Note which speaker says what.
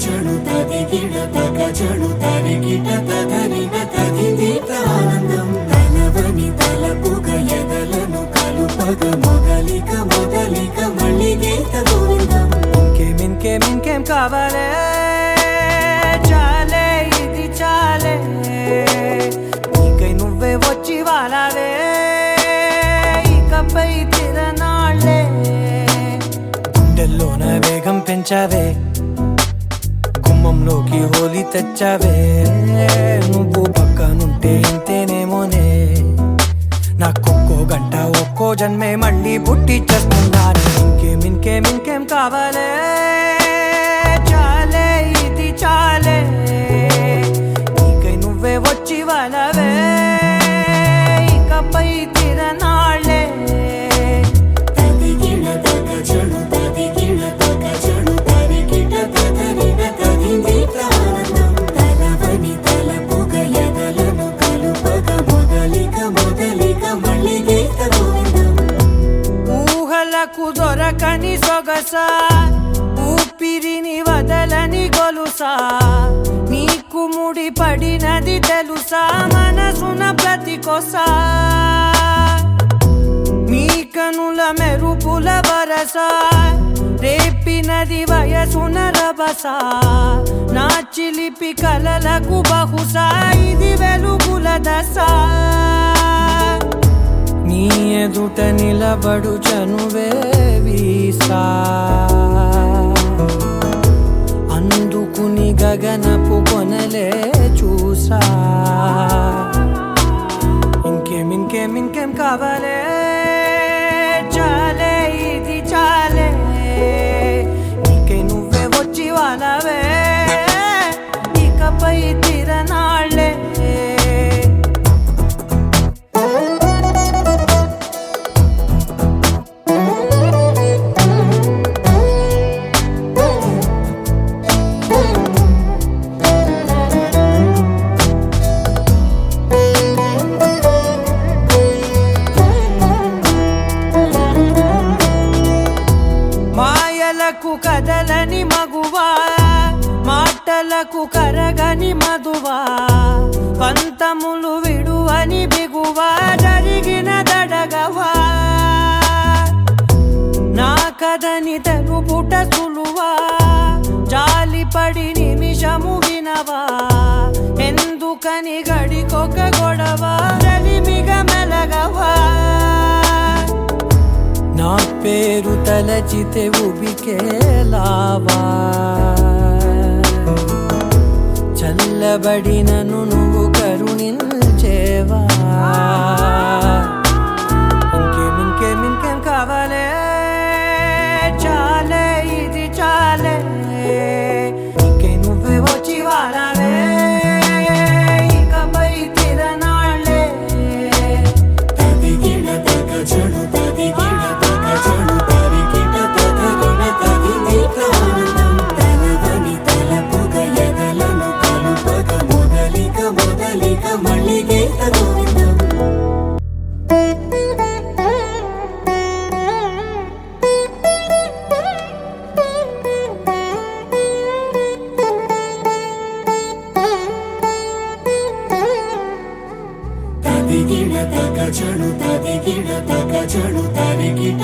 Speaker 1: చణు తది గిడ తగ చణు తరి గిట తదరిన తది దీత ఆనందం తలవని తలపుగ ఎదలను కలుపగ మొదలిక మొదలిక మళ్ళీ గీత గోవిందం
Speaker 2: ఇంకేం కావాలే చాలే ఇది చాలే నీకై నువ్వే వచ్చి వాలావే ఇకపై తిరనాళ్ళే గుండెల్లోన వేగం పెంచావే గుమ్మంలోకి హోలీ తెచ్చావే నువ్వు పక్కనుంటే ఇంతేనేమోనే నాకొక్కో గంట ఒక్కో జన్మే మళ్ళీ పుట్టి చేస్తున్నాను ఇంకేం కావాలే చాలే ఇది చాలే నీకై నువ్వే వచ్చి వాలవే ఇకపై తిరనాళ్ళే
Speaker 1: తది గిడ తగ చణు తది గిడ తగ చణు తరి గిట తదరిన తది దీత ఆనందం తలవని తలపుగ ఎదలను కలుపగ మొదలిక మొదలిక మళ్ళీ గీత గోవిందం
Speaker 2: ఊహలకు దొరకని సొగసా ఊపిరిని వదలని గొలుసా నీకు ముడి పడినది తెలుసా మనసున ప్రతి కొసా నీ కనుల మెరుపుల వరసా రేపినది వయసున రభసా నా చిలిపి కలలకు బహుశా ఇది వెలుగుల దశ నీ ఎదుట నిలబడు చనువే వీసా అందుకుని గగనపు కొనలే చూసా ఇంకేం కావాలే చాలే ఇది చాలే నీకై నువ్వే వచ్చి వాలవే ఇకపై తిరనాళ్ళే మాయలకు కదలని మగువా మాటలకు కరగని మధువా పంతములు విడువని బిగువా జరిగిన దడగవా నా కథని తెలుపుట సులువా జాలిపడి నిమిషము వినవా ఎందుకని గడికొక గొడవ రలిమిగ మెలగవా నా పేరు తలచితే ఉబికేలావా చల్లబడినను నువ్వు కరుణించేవా ఇంకేం కావాలే చాలే ఇది చాలే నీకై నువ్వే వచ్చి వాలవే ఇకపై తిరనాళ్ళే
Speaker 1: తది గిడ తగ చణు తది గిడ తగ చణు తరి గిట తదరిన తది దీత ఆనందం తలవని తలపుగ ఎదలను కలుపగ మొదలిక మొదలిక మళ్ళీ గీత గోవిందం తది గిడ తగ చణు తది గిడ తగ చణు తరి గిట